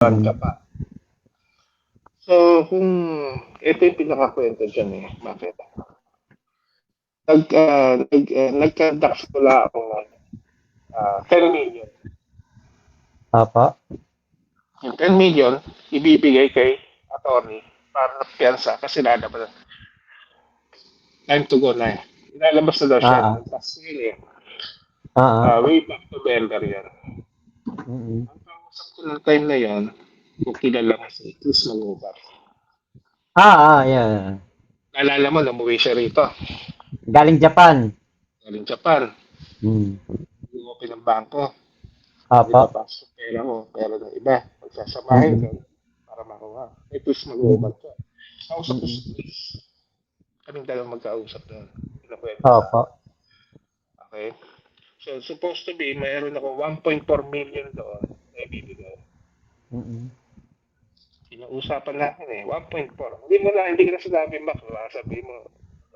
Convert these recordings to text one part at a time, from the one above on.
ka pa. So, kung ito yung pinakakwento dyan eh, bakit? Nag-conduct pala ako ng 10 million. Apa? Yung 10 million, ibibigay kay attorney para piyansa kasi lalabas. Time to go na eh. Ilalabas na daw siya. Nagpasingil eh. Way back November yan. Mm-hmm. Ang kausap ko ng time na yan, kung kilala mo si Chris Magubar. Yeah. Naalala mo, umuwi siya rito. Galing Japan. Open ng bangko. Apa? Pasok pera ko, pera ng iba. Pagsasamahin ko para makuha. May Chris Magubar siya. Kausap ko si Chris. Kaming dalawang magkausap doon. Apa? Okay. So, supposed to be, mayroon ako 1.4 million doon na ibibigay. Sinuusapan natin eh, 1.4. Hindi ko na sinabi, Mac. Sabi mo,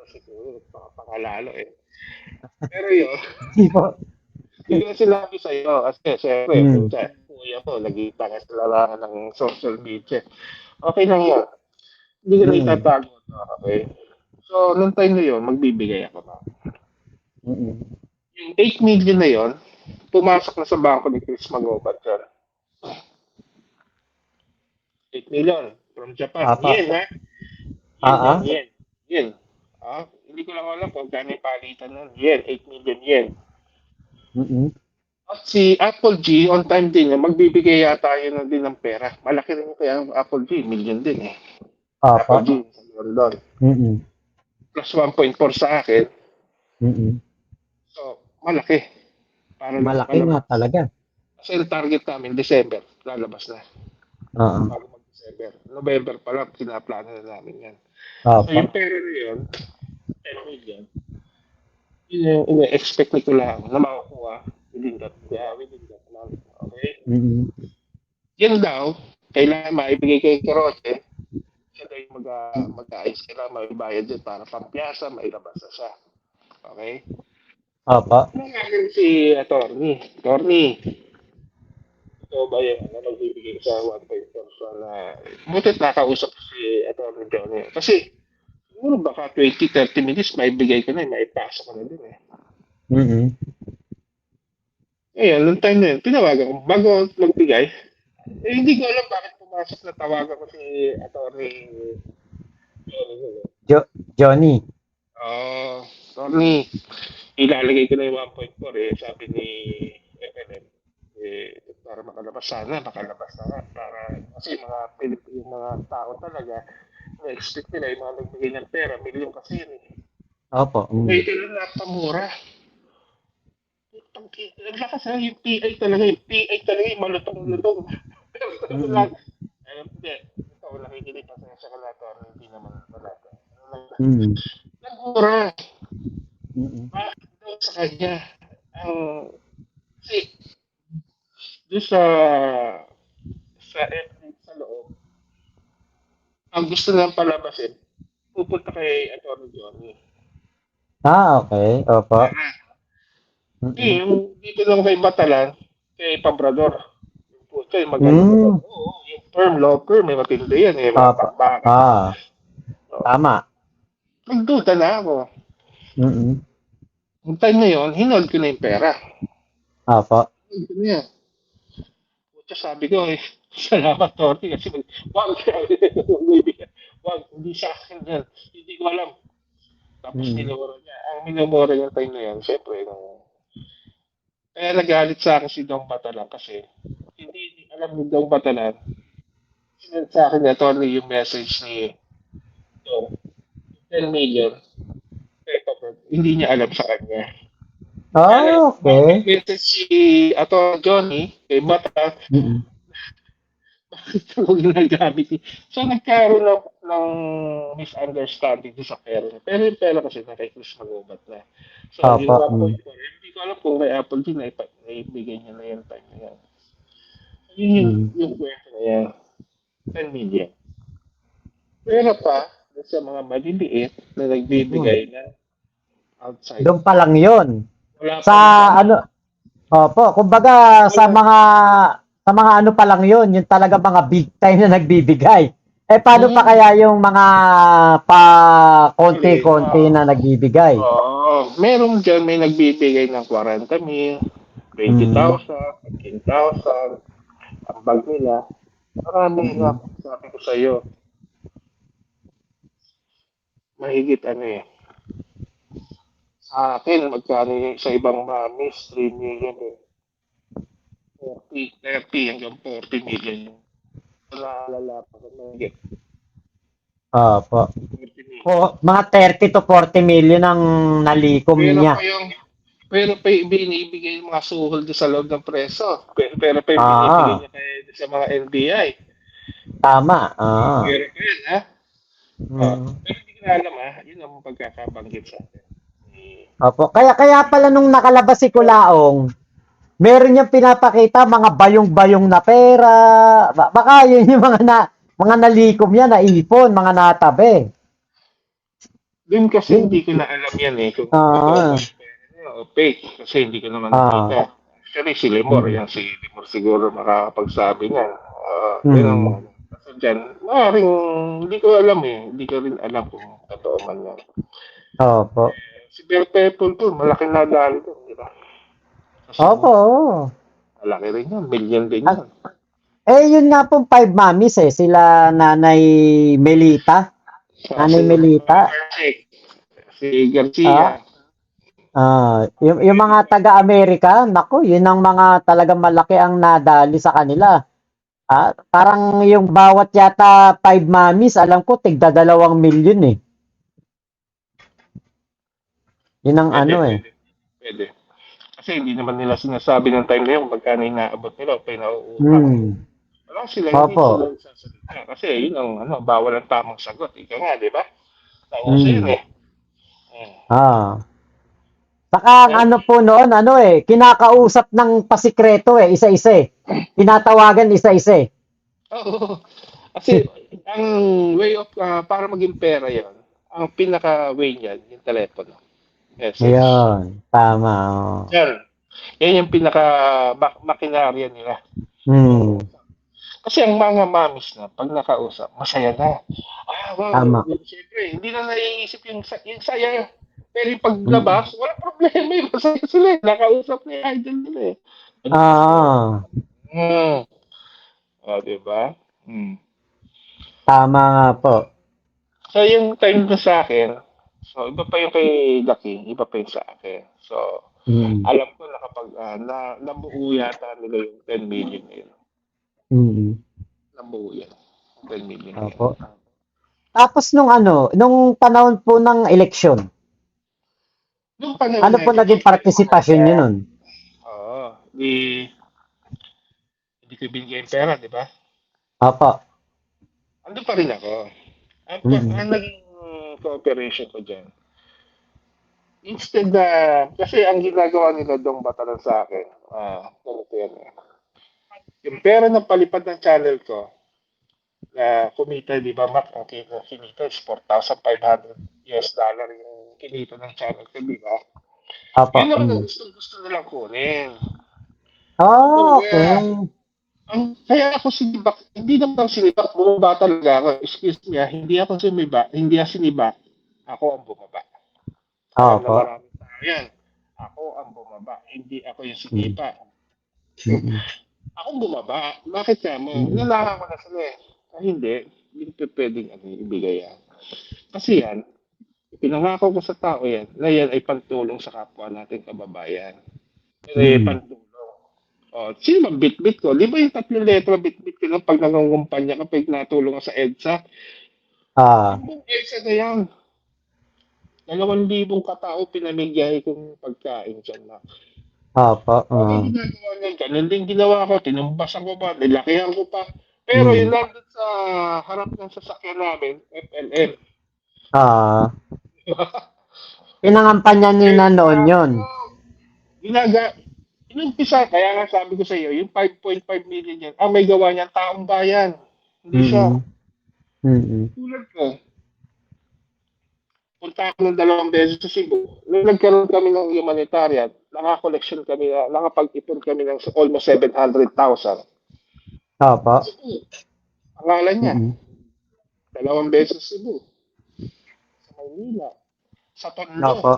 siguro, pangalalo eh. Pero yun, hindi ko na sinabi sa'yo. Kasi, syempre, kuya mo, nagita ka sa larangan ng social media. Okay lang yun. Hindi ko na itatago. Okay. So, nung time na yun, magbibigay ako na. Yung 8 million na yon, pumasok na sa bangko ni Chris Magubat yan. 8 million from Japan. Yen, ha? Yen. Hindi ko lang alam kung gano'y palitan nun. Yen, 8 million yen. At si Apple G, on time din, magbibigay yata yun na din ng pera. Malaki rin kaya ang Apple G, million din eh. Apple G sa London. Plus 1.4 sa akin. So, malaki. Malaki nga talaga. Kasi yung target namin, December, lalabas na. Bago mag-December. November pa lang, pinaplano na namin yan. So, yung pera na yun, 10 million, yun yung expect ko lang na makukuha within that month. Okay? Yan daw, kailangan maibigay kay Keroche, siya daw yung mag-aayos, kailangan maibayad din para pampiyasa, mailabas na siya. Okay? Apa? Nangagal si attorney. Ito ba yan? Magbibigay sa 1.4 na butit nakausap si attorney Johnny. Kasi siguro baka 20-30 minutes maibigay ko na, maipasok ko na din eh. Ngayon, nung time na yun, tinawagan ko. Bago magbigay, hindi ko alam bakit pumasok na tawagan ko si attorney Johnny. Attorney, ilalagay ko na yung 1.4 eh, sabi ni FNM. Para makalabas na para kasi yung mga tao talaga na-expect nila yung mga nagbigay ng pera, milyon kasi yun eh. Opo. Ito lang napamura. Naglakas na yung PI talaga yung malutong-lutong. Hindi. Ito, nakikinig pa sa kalator, hindi naman talaga. Nagmura. Bakit daw sa kanya? Kasi doon sa loob, ang gusto nilang palabasin, pupunta kay Atty. Johnny. Okay. Opo. Dito lang kay Batalan, kay Pabrador. Yung puto, yung magaling. Yung law firm, may matindi yan eh. Tama. Nagduda na ako. Yung time na yun, hinold ko na yung pera. Opo. Hinold ko na yan. Sabi ko eh, salamat Torty kasi wag, hindi sa akin yan. Hindi ko alam. Tapos minumura niya. Ang minumura niya time na yan, syempre, kaya nagalit sa akin si Dong Batalan kasi hindi alam ni Dong Batalan. Sinend sa akin na Tony yung message ni Dong. 10 million. Hindi niya alam sa kanya. Okay. Message si Atty. Johnny kay Bata. Bakit ako ginagamit? So nagkaroon ng misunderstanding sa pera. Pero yung pera kasi nakikis mag-ubat na. So yung 1.4, hindi ko alam kung may Apple din na ibigay niya na yung time na yan. Yun yung kwento na yan. 10 million. Pero pa, sa mga maliliit na nagbibigay na outside. Doon pa lang yun. Sa ano, opo, kumbaga sa mga Sa mga ano pa lang yun, yung talaga mga big time na nagbibigay. Eh, paano pa kaya yung mga pa konti-konti na nagbibigay? Meron dyan may nagbibigay ng 40,000, Mm. 20,000, 15,000, ang bag nila. Marami nga, Mm. sabi ko sa'yo, mahigit ano eh. Sa akin, magkano yung sa ibang mamis, 3 million eh. 30 hanggang 40 million yung naalala pa ko mahigit Opo. 40 million. O, mga 30 to 40 million ang nalikom Pero niya. pa yung pero pa yung binibigay yung mga suhol doon sa loob ng preso. Pero pa yung binibigay Ah, niya kay sa mga NBI. tama. Ah. Pero pa yun, ha? Mm. Pero hindi ko na alam, ha? Yun ang pagkakabanggit sa akin. Opo. Kaya pala nung nakalabas si Kulaong, meron niyang pinapakita mga bayong-bayong na pera. Baka yun yung mga nalikom niya, naipon, mga natabi. Doon kasi Yun. hindi ko na alam yan eh kung totoo ba Ah. yung pera niya o fake kasi hindi ko naman Ah. nakita. Actually, si Lemor, Mm. yan si Lemor siguro makakapagsabi niyan. Yan ang Mm. kasi dyan, maaaring hindi ko alam eh. Hindi ko rin alam kung totoo man yan. Opo. Si Bertepol po, malaking nadali doon, di ba? Kasi Opo. malaki rin yun, million din Ah, yun. yun nga pong five mommies eh. Sila Nanay Melita. Nanay Si Melita. si Garcia. Ah, yung mga taga-Amerika, naku, yun ang mga talagang malaki ang nadali sa kanila. Parang yung bawat yata five mommies, alam ko, tigda 2 milyon eh. Yun ang Pwede, ano eh. pwede. Pwede. Kasi hindi naman nila sinasabi ng time na yun magkano yung naabot nila o pinauutang. Hmm. Wala sila, hindi Opo. sila sasalita. Kasi yun ang bawal ang tamang sagot. Ika nga, di ba? Nauso yun Hmm. eh. Hmm. Ah. Saka ang Eh, ano po noon, kinakausap ng pasikreto eh, isa-isa eh. Tinatawagan isa-isa eh. Oo. Kasi ang way of, para maging pera yon ang pinaka-way niyan, yung telepono. Message. Ayun, tama. Oh. Yan. Yan yung pinaka-makinarya nila. Hmm, Kasi ang mga mamis na, pag nakausap, masaya na. Wow. tama. Siyempre, hindi na naiisip yung saya. Pero yung Mm. paglabas, wala problema. Masaya sila. Nakausap ni idol nila eh. Ano kasi yun? Ah, Hmm. Diba? Hmm. tama nga po. So, yung time ko sa akin, so, iba pa yung kay Lucky, iba pa yung sa akin. So, Mm. alam ko na kapag nabuo yata nila yung 10 million na yun. Mm. Nabuo yan. 10 million na yun. Opo. Tapos nung panahon po ng eleksyon, Nung panahon ano na po naging partisipasyon niyo nun? di, hindi ko binigay yung pera, di ba? Opo. Andun pa rin ako. Mm. Ang naging cooperation ko dyan, instead na, kasi ang ginagawa nila dong batalan sa akin, ganito yan eh. Yung pera ng palipad ng channel ko, na kumita, di ba, Mac, ang kinita is $4,500 yung kinita ng channel ko, di ba? Opo. Yun naman ang Mm. gusto nilang kunin. Oh, Kumbaga, okay. kaya ako sinibak, hindi naman ako sinibak, bumaba talaga ako. Excuse me, hindi ako sinibak, hindi ako sinibak, ako ang bumaba. Alam na Opo. maraming tao yan. Ako ang bumaba, hindi ako yung Mm. sinipa. Mm. Ako bumaba. Bakit ka mo? Mm. Inalakan ko na sila eh. Hindi, hindi ko pwedeng ibigay yan. Kasi yan, pinangako ko sa tao yan, na yan ay pantulong sa kapwa natin kababayan. Yan ay Mm. pantulong. Sino bang bit-bit ko? Di ba yung 3 letra bit-bit ko lang pag nangungumpanya kapag natulong sa EDSA? Ah, Yung buong EDSA na yan. 2,000 katao pinamigay kong pagkain dyan na. opo. Ano ginagawa niya? Ganun din ginawa ko. Tinumbasan ko pa, nilakihan ko pa. Pero Mm. yun lang dun sa harap ng sasakyan namin, FLM. Ah, pinangampanyan niyo na noon yun. Ginaga, inumpisa, kaya nga sabi ko sa iyo, yung 5.5 million yan, may gawa niyan taong bayan. Hindi siya. Mm. Mm. Tulad ko, punta ako ng 2 beses sa Cebu. Nung nagkaroon kami ng humanitarian, nakakoleksyon kami, nakapag-ipon kami ng almost 700,000. Opo. Cebu. Pangalan niya. Mm. 2 beses Cebu. Sa Maynila. Sa Tondo. Opo.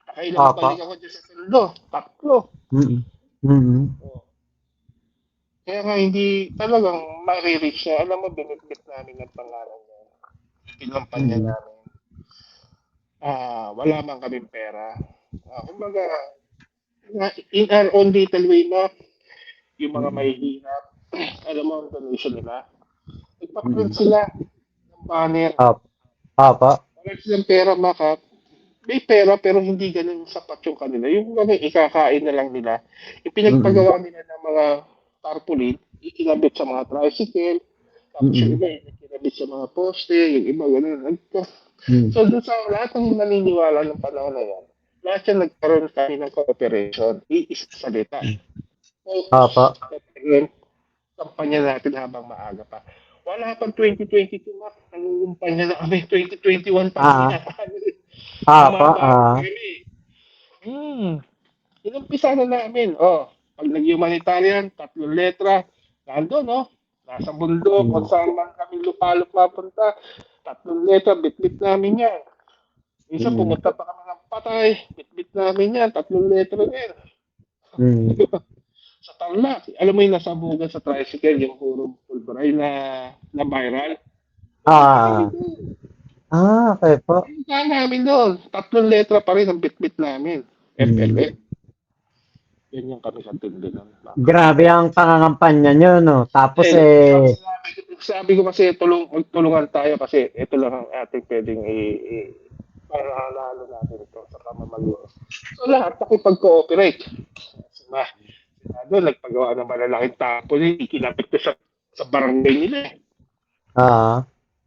Nakailang Opo. balik ako dyan sa Tondo. 3. Mm. Mm. Oh. Kaya nga hindi talagang ma-reach niya. Alam mo, binitbit namin ang pangalan niya. Pinampanya Mm. namin. Wala man kaming pera. Kumbaga, in our own little way na, yung mga Mm. mahihirap, alam mo ang donation nila. Nagpaprint Mm. sila ng banner. Opo. Opo. Wala silang pera, Makat. May pera pero hindi ganun sapat yung kanila. Yung mga ikakain na lang nila. Mm. Ipinagpagawa nila ng mga tarpaulin, ikinabit sa mga tricycle, tapos yung Mm. iba, ikinabit sa mga poste, yung iba ganun. Mm. So, doon sa lahat ng naniniwala ng panahon na yan, lahat yan nagkaroon kami ng cooperation. Iisa salita. Opo. Focus. Kampanya natin habang maaga pa. Wala pang 2022 na, nangungumpanya na kami. 2021 pa Ah. kami. Opo. Bumaba kami. Inumpisa na namin. Pag nag-humanitarian, 3 letra, nandun, nasa bundok, kung saan man kami lupalop mapunta, 3 letra, bitbit namin yan. Isa Mm. pumunta pa kami ng Patay, bitbit namin yan, 3 letra din. Mm. Sa Tarlac, alam mo yung nasa bugan sa tricycle, yung puro pulveray na viral. Ah. Okay po. Yung namin doon, 3 letra pa rin ang bitbit namin. Mm. FLN. Yan yung kami sa tindi nun. Grabe ang pangangampanya nyo, no? Tapos Sabi ko kasi magtulungan tayo kasi ito lang ang ating pwedeng pangalalo natin ito sa kamamagitan. So lahat nakipag-cooperate. Diba? Doon, nagpagawa ng malalaking tapon, ikinapit ko sa barangay nila.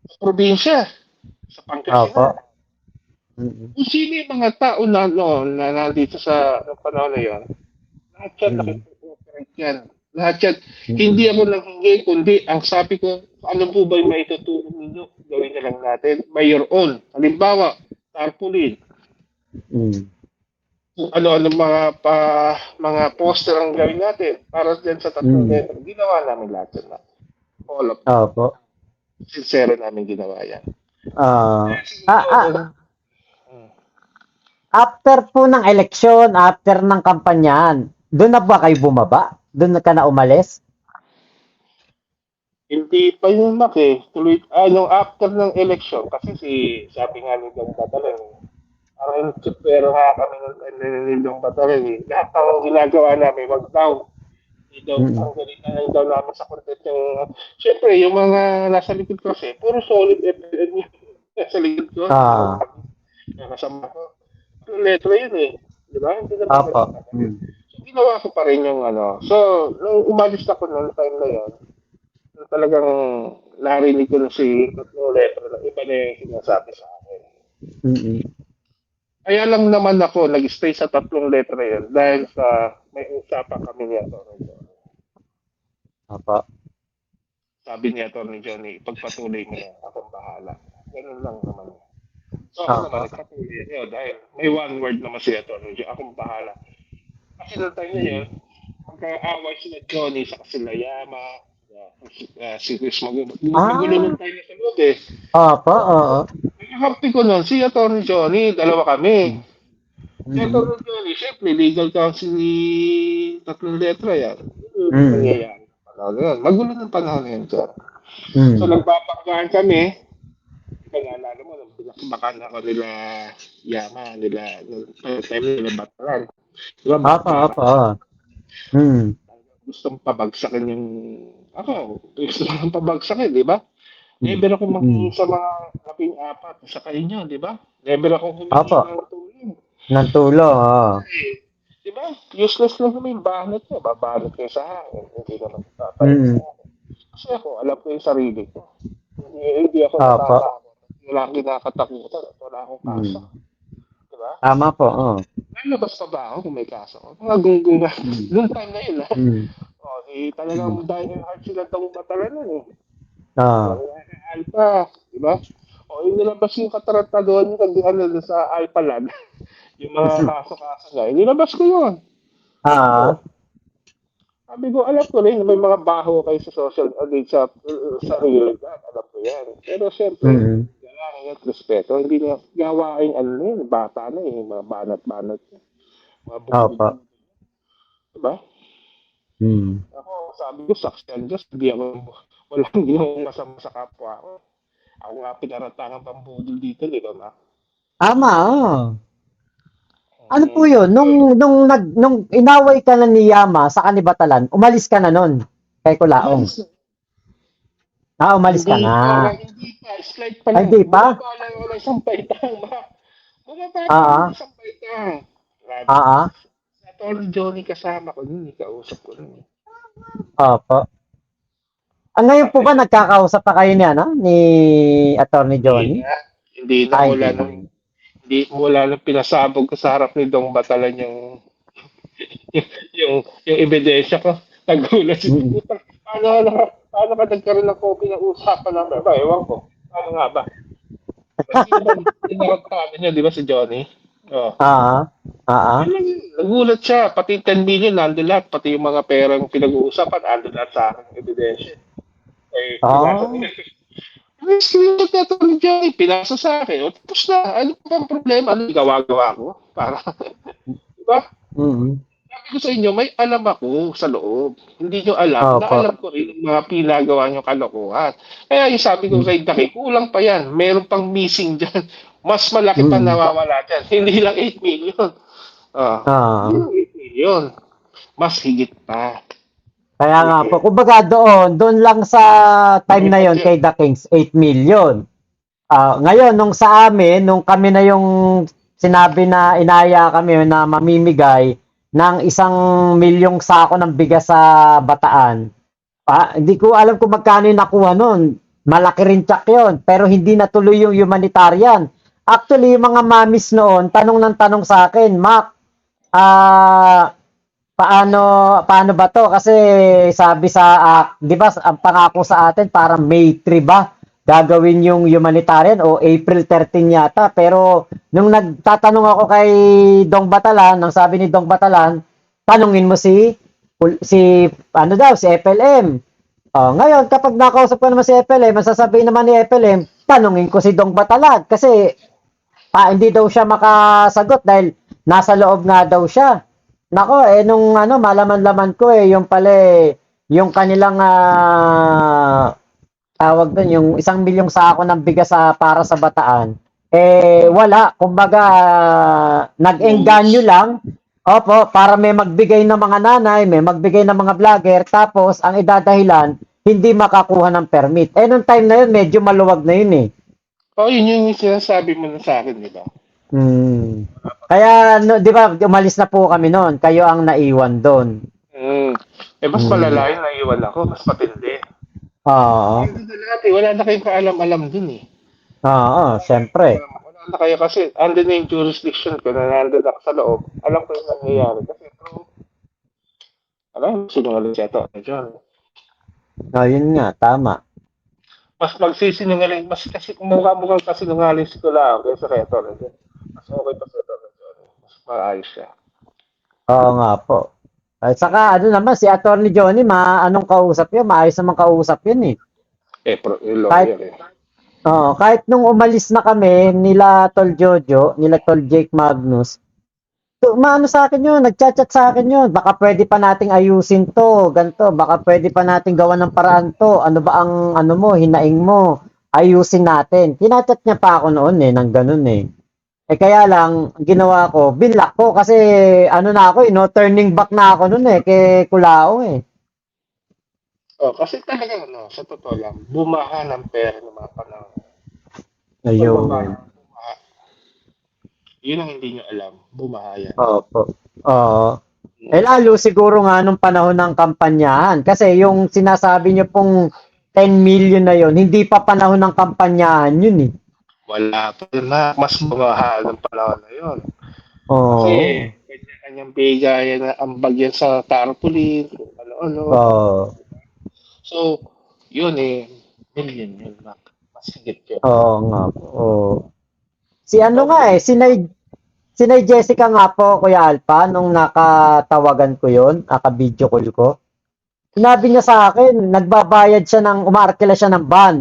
Sa probinsya, sa opo. Pangasinan. Mm. Kung sino yung mga tao na nandito sa panahon na yun, lahat yan nakipag-cooperate yan. Lahat yan. Hindi ako nanghingi, kundi ang sabi ko, ano po ba yung maitutulong ninyo? Gawin na lang natin by your own. Halimbawa, tarpaulin. Kung ano-ano mga poster ang gawin natin para dyan sa 3 letra. Ginawa namin lahat yan. All of them. Opo. Sincero namin ginawa yan. After po ng eleksyon, after ng kampanyahan, doon na ba kayo bumaba? Doon na ka na umalis? Hindi pa yun, Mac, Tuloy, nung after ng election, kasi sabi nga ni Dong Batalan, parang pero nga kami ni Dong Batalan, lahat ng ginagawa namin, wag daw. Hindi daw, ang galing na lang daw namin sa content yung, syempre, yung mga nasa likod ko kasi, puro solid FLN yung nasa likod ko. Nakasama ko. Yung letra yun Di ba? Hindi na pa So, ginawa ko pa rin yung So, nung umalis ako noong time na yun, talagang narinig ko na si 3 letra na iba na yung sinasabi sa akin. Kaya lang naman ako nag-stay sa 3 letra yun dahil sa may usapan kami ni Atty. Johnny. Opo. Sabi ni Atty. Johnny, pagpatuloy mo na, akong bahala. Ganun lang naman. So ako naman, nagpatuloy yun dahil may one word naman si Atty. Johnny, akong bahala. Kasi noong time na yun, magka-away sila Johnny sa sila Yama, si Chris Magulo. Magulo ng tayo sa loob Opo, oo. Nakakampi ko nun, si Atty. Johnny, dalawa kami. Si Atty. Johnny, syempre, legal counsel ni 3 letra yan. Nangyayari. Magulo ng panahon na yun, sir. So, nagpapanggaan kami. Naalala mo, binakbakan ako nila Yama, nila Batalan. Diba? Opo. Gustong pabagsakin yung gusto lang pabagsakin, di ba? Never ako manghingi sa mga 14 sa inyo, di ba? Never ako humingi ng tulong. Ng tulong, Di ba? Useless lang naman yung banat ko. Babanat kayo sa akin. Hindi naman tatay sa akin. Kasi ako, alam ko yung sarili ko. Hindi ako natatakot. Wala akong kinakatakutan. Wala akong kaso. Di ba? Tama po, Lalabas pa ba ako kung may kaso? Mga gunggunga. Noong time na yun, talagang dahil hard sila itong Batalan nun Alpha, di ba? Inilabas yung kataratadoan yung sa Alpha Land. Yung mga kaso-kaso niya. Inilabas ko yun. Sabi ko, alam ko rin, may mga baho kayo sa social, sa realidad, alam ko yan. Pero siyempre, Mm. kailangan at respeto, hindi na gawain ano na yun, bata na eh, mga banat-banat, mga Opo. bubog, diba? Mm. Ako, sabi ko, saksyan Diyos, hindi ako, walang ginawang masama sa kapwa ko. Ako nga pinaratangan pambudol dito, di ba, ma? Tama, oo. Ano po Mm. yun? Nung inaway ka na ni Yama sa kanibatalan, umalis ka na nun kay Kulaong. Umalis na. Umalis ka na. Hindi pa, slight pa Ay, lang. di pa? Bumaba lang ako ng isang baitang, ma. Bumaba lang ako ng Ah, isang baitang. Grabe. ah, ah. Sa Tol Johnny kasama ko nun, kausap ko nun. Opo. Ngayon po ba nagkakausap pa kayo niya, no? Ni Attorney Hindi Johnny? na. Hindi na, Ay, wala hindi nang, na. hindi, wala nang pinasabog ko sa harap ni Dong Batalan yung ebidensya ko. Nagulat si Mm. Putang. Paano ka nagkaroon ng copy ng usapan namin? Ba, ewan ko. Paano nga ba? Sino ba tinarap niya, di ba si Johnny? Oh. Ah, ah, Yun lang yun. Nagulat siya. Pati 10 million, nandun lahat. Pati yung mga perang pinag-uusapan, nandun lahat sa akin ebidensya. Eh, pinasa ah. niya. Ay, screenshot na ito ni Johnny. Pinasa sa akin. O, tapos na. Ano pa ang problema? Ano gawa-gawa ko? Para, di ba? Mm. Sabi ko sa inyo, may alam ako sa loob. Hindi nyo alam na Opo. alam ko rin yung mga pinagawa nyo kalokohan. Kaya yung sabi ko Mm. kay Daki, kulang pa yan. Meron pang missing dyan. Mas malaki pa Mm. nawawala dyan. Hindi lang 8 million. Ah, hindi Ah. lang 8 million. Mas higit pa. Kaya nga po, kumbaga doon lang sa time na yon kay The Kings, 8 million. Ngayon, nung sa amin, nung kami na yung sinabi na inaya kami na mamimigay ng 1 milyong sako ng bigas sa Bataan, hindi ko alam kung magkano yung nakuha nun. Malaki rin tsak yun, pero hindi natuloy yung humanitarian. Actually, yung mga mamis noon, tanong ng tanong sa akin, Mac, ah, paano ba to? Kasi sabi sa, 'di ba, ang pangako sa atin parang May 3 ba? Gagawin yung humanitarian o April 13 yata. Pero nung nagtatanong ako kay Dong Batalan, ang sabi ni Dong Batalan, tanungin mo si ano daw, si FLM. Ngayon, kapag nakausap ko naman si FLM, masasabihin naman ni FLM, tanungin ko si Dong Batalan kasi hindi daw siya makasagot dahil nasa loob nga daw siya. Nako, nung malaman-laman ko yung pala yung kanilang tawag doon, yung 1 milyong sako ng bigas para sa Bataan, wala. Kumbaga, nag-engganyo lang. Opo, para may magbigay ng mga nanay, may magbigay ng mga vlogger, tapos ang idadahilan, hindi makakuha ng permit. Nung time na yun, medyo maluwag na yun eh. Oh, yun yung sinasabi mo na sa akin, di ba? Hmm. Kaya, 'di ba, umalis na po kami noon. Kayo ang naiwan doon. Mas malala yun, naiwan ako. Mas matindi. Oo. Wala na kayong kaalam-alam dun eh. Oo, siyempre. Wala na kayo kasi andun na yung jurisdiction ko na nandun ako sa loob. Alam ko yung nangyayari. Kasi alam, sinungaling siya ito. Yun nga, tama. Mas magsisinungaling, mas kasi mukha-mukhang kasinungaling si Kulao kaysa kay Ito. Mas okay pa sa Ito. Mas maayos siya. Oo nga po. At saka, naman, si Attorney Johnny, anong kausap yun? Maayos naman kausap yun eh. Lawyer eh. Kahit nung umalis na kami, nila Tol Jojo, nila Tol Jake Magnus, maano sa akin yun, nagchat-chat sa akin yun, baka pwede pa nating ayusin to, ganito, baka pwede pa nating gawan ng paraan to, ano ba ang, hinaing mo, ayusin natin. Kinachat niya pa ako noon ng ganun eh. Kaya lang, ginawa ko, binlock ko kasi na ako turning back na ako noon kay Kulao eh. Kasi talaga, sa totoo lang, bumaha ng pera ng mga panahon. Ayun. Yun ang hindi nyo alam, bumaha yan. Opo. Oo. Lalo siguro nga nung panahon ng kampanyahan. Kasi yung sinasabi niyo pong 10 million na yon, hindi pa panahon ng kampanyahan yun eh. Wala pa yun na, mas bumaha ng panahon na yun. Oo. Kasi, kanya-kanyang bigayan na ambag yan sa tarpaulin, ano-ano. Oo. So, yun million yun, mas higit yun. Oo nga po. Oo. Si Sinay Jessica nga po, Kuya Alpha, nung nakatawagan ko yun, naka-video call ko. Sinabi niya sa akin, nagbabayad siya umaarkila siya ng van.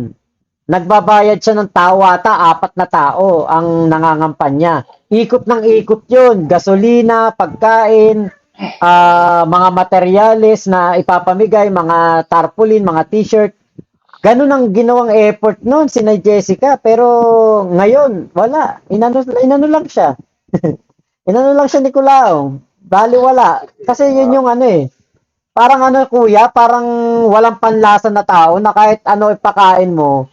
Nagbabayad siya ng tao ata, 4 na tao ang nangangampanya. Ikot ng ikot yun. Gasolina, pagkain, mga materyales na ipapamigay, mga tarpaulin, mga t-shirt. Ganun ang ginawang effort noon si Jessica. Pero ngayon, wala. Inano lang siya. Inano lang siya ni Kulaong. Bali wala. Kasi yun yung ano eh. Parang ano kuya, parang walang panlasa na tao na kahit ano ipakain mo,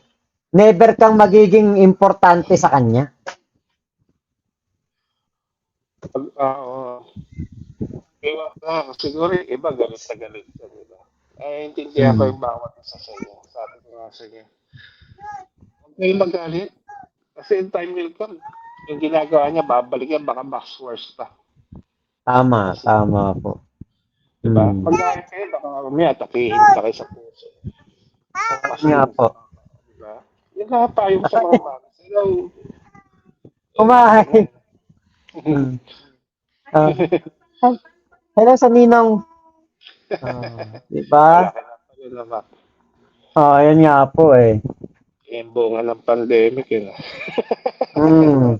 never kang magiging importante sa kanya. Oo. Iba, siguro yung iba galit sa galit sa diba? Ay, intindihan ko Hmm. yung bawat isa sa inyo. Sabi ko nga sa inyo. Huwag kayong magalit. Kasi in time will come. Yung ginagawa niya, babalik yan, baka mas worse pa. Tama, Kasi, tama po. diba? Hmm. Magalit kayo, baka mamaya atakihin ka kayo sa puso. Kung Yun nga kasi, po. diba? Yung nga tayong sa mga mamas. Kumain. Hmm. Ah, hello sa Ninong. Di ba? Malaki na pala naman. Yun nga po eh. Yung bunga ng pandemic, yun. Hmm.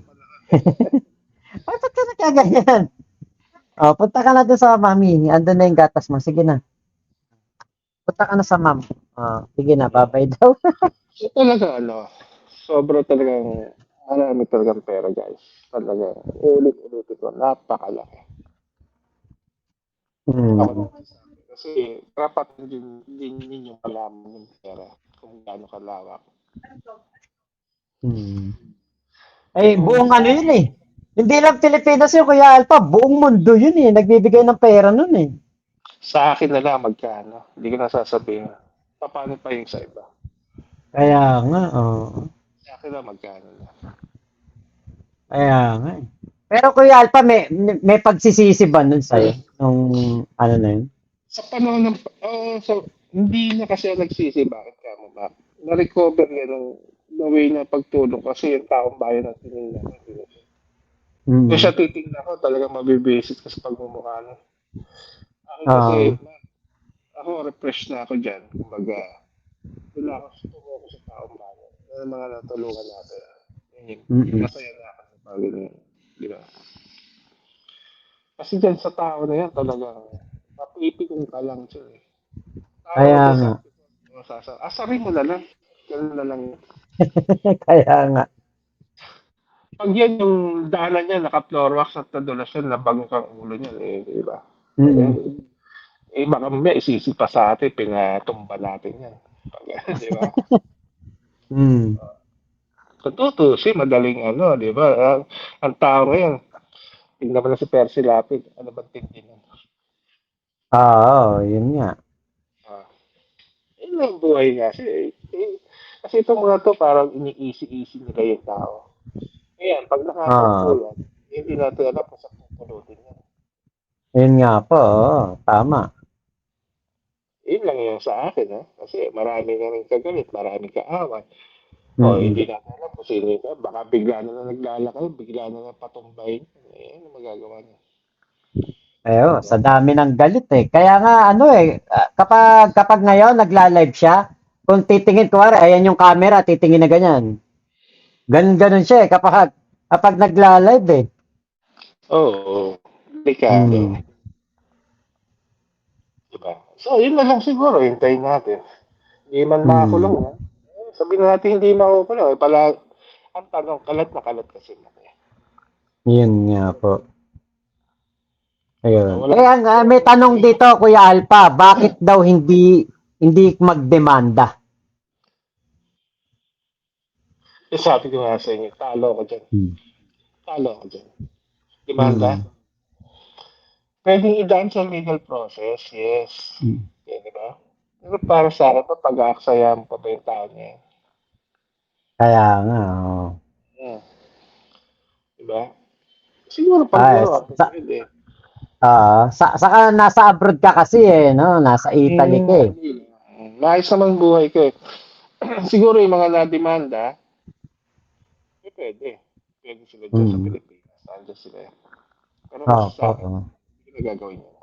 Ba't ka nagkaganyan? Punta ka na doon sa mami. Andun na yung gatas mo. Sige na. Punta ka na sa ma'am. Sige na, babay daw. So talaga, sobra talagang, marami talagang pera, guys. Talaga, ulit-ulitin ko, napakalaki. Ako Hmm. nagsasabi. Kasi, dapat din ninyo malaman yung pera kung gaano kalawak. Hmm. Yung Buong sa, ano yun eh. Hindi lang Pilipinas yun, Kuya Alpha. Buong mundo yun eh. Nagbibigay ng pera nun eh. sa akin na lang magkano, hindi ko na sasabihin. Paano pa yung sa iba? Kaya nga, oo. Sa akin na magkano na. Kaya nga eh. Pero Kuya Alpha, may pagsisisi ba nun sa'yo? Nung ano na yun? Sa panahon ng, hindi na kasi ako nagsisi, bakit ka mo ba? Na-recover yan ng the way na pagtulong kasi yung taong bayan ang tinignan ko. Kung Hmm. siya titignan ko, talagang mabibisit ka sa pagmumukha na. Ako kasi, Ah. ako refresh na ako dyan. Kumbaga, doon ako tumo ko sa taong bayan. Yung mga natulungan natin. Mm-mm. Masaya na ako sa bagay na yun. Di ba? Kasi dyan sa tao na yan, talagang mapipikong ka lang siya eh. Tao Kaya nga. magsasabi ko, asarin mo na lang. Ganun na lang. Kaya nga. Pag yan yung daanan niya, naka-floor wax at nadulas yan, nabagong kang ulo niya, eh, di ba? Mm-mm. Baka mamaya isisi pa sa atin, pinatumba natin yan. Pag, di ba? Mm. Kung tutusin, madaling di ba? Ang tao ngayon, tingnan mo na si Percy Lapid, ano bang tindi nun? Yun nga. Ah, yun lang buhay nga. Kasi itong mga to, parang ini-easy-easy nila yung tao. Ayan, pag nakatagpo Ah, yan, hindi natin alam kung saan pupulutin yan. yun nga po. Tama. Yun lang yung sa akin, ha? Kasi marami na rin kagalit, marami kaaway. Mm-mm. Hindi natin alam kung sino ito. Baka bigla na naglalakad, bigla na patumbahin. Ano magagawa niya? Sa Diba? dami ng galit eh. Kaya nga ano eh, kapag ngayon nagla-live siya, kung titingin ko, ayan yung camera, titingin na ganyan. Ganun siya eh, kapag nagla-live eh. Oo, delikado. Hmm. Diba? So, yun na lang siguro, hintayin natin. Hindi man makulong Hmm. yan. Sabihin natin hindi makukulong. Ang tanong, kalat na kalat kasi mo. Yun nga po. Ayun. Wala Ang may tanong dito, Kuya Alpha, bakit daw hindi magdemanda? sabi ko nga sa inyo, talo ko dyan. Hmm. Talo ko dyan. Demanda? Hmm. Pwedeng idaan sa legal process, yes. Hmm. Okay, di ba? Pero para sa akin, pag-aaksaya mo pa ba yung tao niya? Kaya nga, oh. Hmm. Di ba? Siguro pag Ay, gano'n, pwede. saka nasa abroad ka kasi eh, no? Nasa Italy ka eh. Maayos naman buhay ko eh. Siguro yung mga na-demanda, pwede. Pwede sila dyan sa Hmm. Pilipinas. Nandiyan sila eh. Pero kasi sa akin, Oo. hindi ko na gagawin yun.